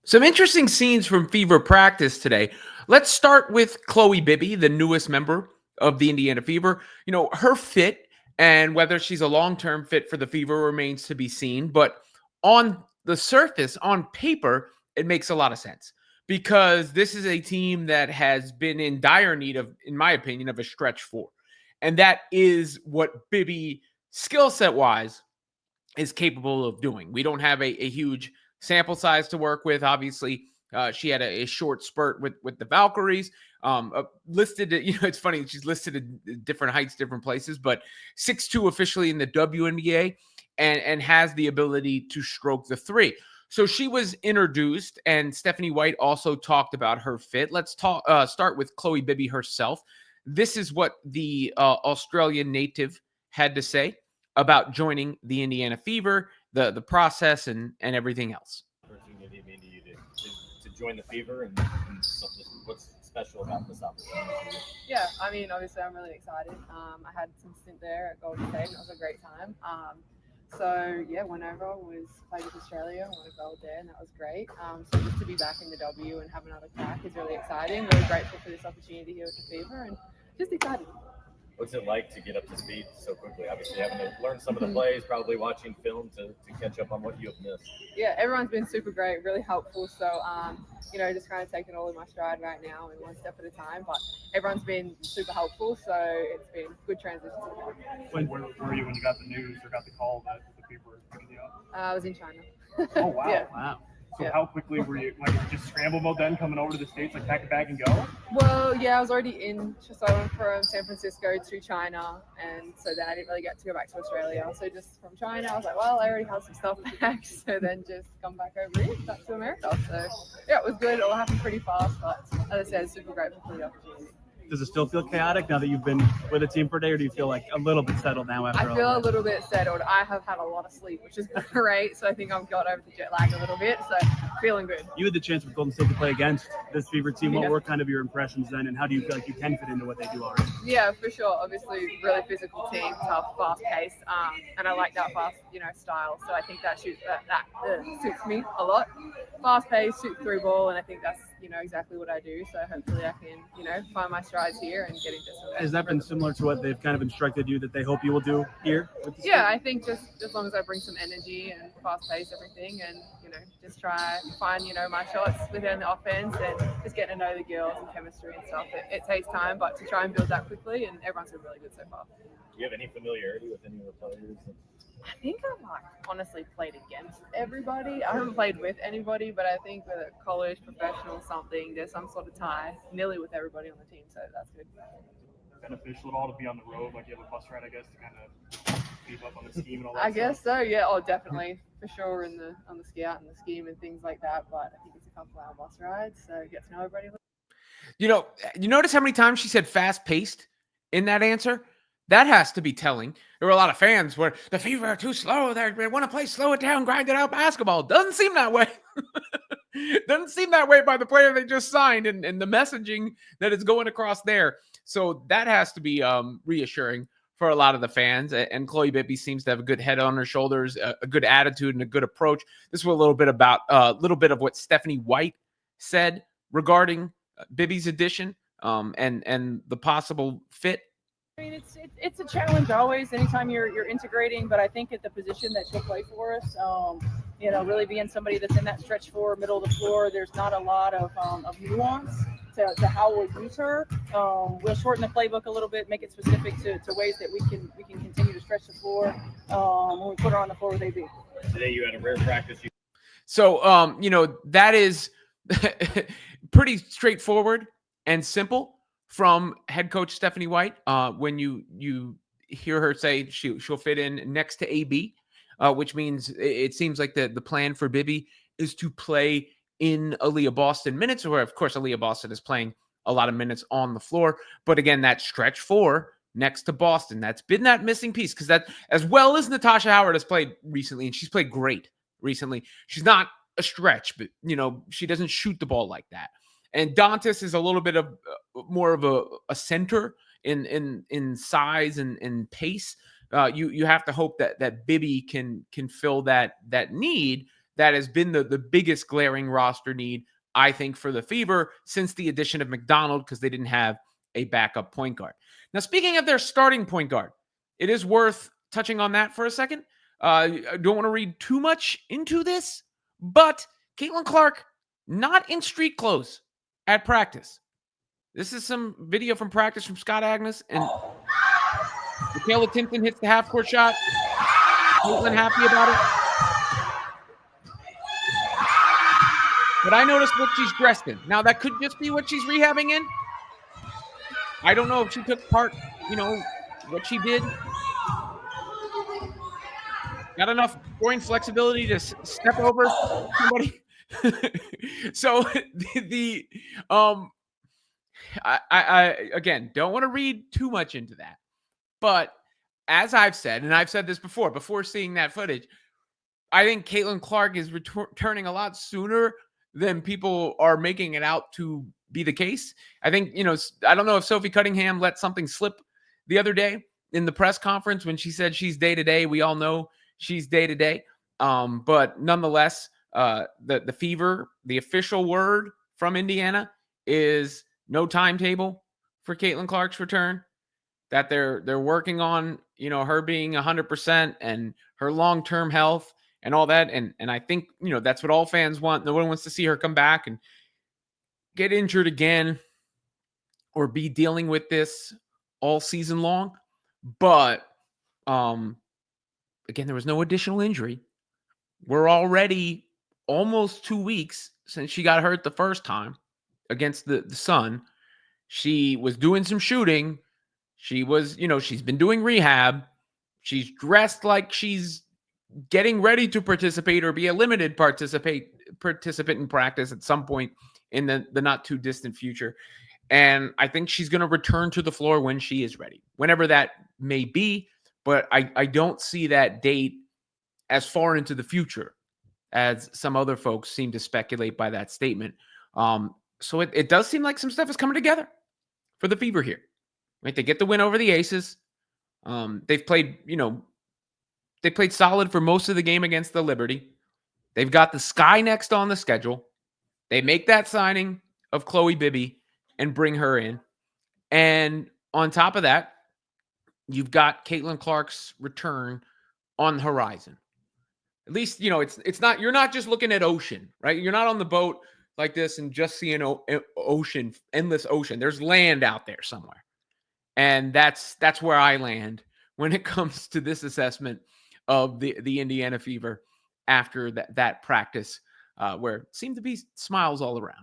Some interesting scenes from Fever practice today. Let's start with Khloe Bibby, the newest member of the Indiana Fever. Her fit and whether she's a long term fit for the Fever remains to be seen. But on the surface, on paper, it makes a lot of sense because this is a team that has been in dire need of, in my opinion, of a stretch four. And that is what Bibby, skill set wise, is capable of doing. We don't have a huge sample size to work with. Obviously, she had a short spurt with the Valkyries. Listed, it's funny, she's listed at different heights, different places, but 6'2" officially in the WNBA and has the ability to stroke the three. So she was introduced, and Stephanie White also talked about her fit. Let's start with Khloe Bibby herself. This is what the Australian native had to say about joining the Indiana Fever, the process, and everything else. Opportunity mean to you to join the Fever and what's special about this opportunity? Yeah, I mean, obviously, I'm really excited. I had some stint there at Golden State, and it was a great time. So yeah, went over, played with Australia, won a gold there, and that was great. So just to be back in the W and have another crack is really exciting. Really grateful for this opportunity here with the Fever, and just excited. What's it like to get up to speed so quickly? Obviously, having to learn some of the plays, probably watching film to catch up on what you have missed. Yeah, everyone's been super great, really helpful. So, just kind of taking it all in my stride right now and one step at a time. But everyone's been super helpful, so it's been good transition. Where were you when you got the news or got the call that the Fever were picking you up? I was in China. Oh, wow. Yeah. Wow. So Yeah. how quickly were you, just scramble mode then coming over to the States, pack a bag and go? Well, yeah, I was already in, so I went from San Francisco to China, and so then I didn't really get to go back to Australia. So just from China, I was like, well, I already have some stuff packed, so then just come back over here, back to America. So yeah, it was good. It all happened pretty fast, but as I said, super grateful for the opportunity. Does it still feel chaotic now that you've been with the team for a day, or do you feel like a little bit settled now after I feel all a little bit settled. I have had a lot of sleep, which is great, so I think I've got over the jet lag a little bit, so feeling good. You had the chance with Golden State to play against this Fever team. What Yeah. were kind of your impressions then, and how do you feel like you can fit into what they do already? Yeah, for sure. Obviously, really physical team, tough, fast-paced, and I like that fast, style. So I think that suits me a lot. Fast-paced, shoot through ball, and I think that's exactly what I do. So hopefully, I can find my strides here and get into some. Has that been similar to what they've kind of instructed you that they hope you will do here? With the Yeah, I think just as long as I bring some energy and fast-paced everything, and just try and find my shots within the offense and just getting to know the girls and chemistry and stuff. It takes time, but to try and build that quickly, and everyone's been really good so far. Do you have any familiarity with any of the players? I think I've honestly played against everybody. I haven't played with anybody, but I think with a college, professional, something, there's some sort of tie nearly with everybody on the team, so that's good. beneficial at all to be on the road? Like you have a bus ride, I guess, to kind of keep up on the scheme and all that I guess stuff? so, yeah. Oh, definitely, for sure, on the scout and the scheme and things like that. But I think it's a couple-hour bus ride, so get to know everybody. You notice how many times she said fast paced in that answer? That has to be telling. There were a lot of fans where the Fever are too slow. They want to play slow it down, grind it out basketball. Doesn't seem that way. Doesn't seem that way by the player they just signed and the messaging that is going across there. So that has to be reassuring for a lot of the fans. And Khloe Bibby seems to have a good head on her shoulders, a good attitude, and a good approach. This was a little bit about a little bit of what Stephanie White said regarding Bibby's addition and the possible fit. I mean, it's a challenge always, anytime you're integrating. But I think at the position that she'll play for us, really being somebody that's in that stretch four, middle of the floor, there's not a lot of nuance to how we'll use her. We'll shorten the playbook a little bit, make it specific to ways that we can continue to stretch the floor when we put her on the floor with AB. Today you had a rare practice. So, that is pretty straightforward and simple from head coach Stephanie White. When you hear her say she'll fit in next to AB, which means it seems like the plan for Bibby is to play in Aaliyah Boston minutes, where of course Aaliyah Boston is playing a lot of minutes on the floor. But again, that stretch four next to Boston, that's been that missing piece, because that, as well as Natasha Howard has played recently, and she's played great recently, she's not a stretch, but she doesn't shoot the ball like that. And Dantas is a little bit of more of a center in size and pace. You have to hope that Bibby can fill that need. that has been the biggest glaring roster need, I think, for the Fever since the addition of McDonald, because they didn't have a backup point guard. Now, speaking of their starting point guard, it is worth touching on that for a second. I don't want to read too much into this, but Caitlin Clark, not in street clothes at practice. This is some video from practice from Scott Agnes, and Michaela Timpson hits the half-court shot. Caitlin happy about it. But I noticed what she's dressed in. Now, that could just be what she's rehabbing in. I don't know if she took part, what she did. Got enough groin flexibility to step over somebody. So I again don't want to read too much into that. But as I've said, and I've said this before seeing that footage, I think Caitlin Clark is returning a lot sooner than people are making it out to be the case. I think, I don't know if Sophie Cunningham let something slip the other day in the press conference when she said she's day-to-day. We all know she's day-to-day. But nonetheless, the Fever, the official word from Indiana is no timetable for Caitlin Clark's return, that they're working on, her being 100% and her long-term health and all that. And I think, that's what all fans want. No one wants to see her come back and get injured again or be dealing with this all season long. But again, there was no additional injury. We're already almost 2 weeks since she got hurt the first time against the Sun. She was doing some shooting. She was, she's been doing rehab. She's dressed like she's getting ready to participate or be a limited participant in practice at some point in the not too distant future. And I think she's going to return to the floor when she is ready, whenever that may be. But I don't see that date as far into the future as some other folks seem to speculate by that statement. So it does seem like some stuff is coming together for the Fever here. Right? They get the win over the Aces. They've played, they played solid for most of the game against the Liberty. They've got the Sky next on the schedule. They make that signing of Khloe Bibby and bring her in. And on top of that, you've got Caitlin Clark's return on the horizon. At least, it's not, you're not just looking at ocean, right? You're not on the boat like this and just seeing ocean, endless ocean. There's land out there somewhere. And that's where I land when it comes to this assessment of the Indiana Fever after that practice, where it seemed to be smiles all around.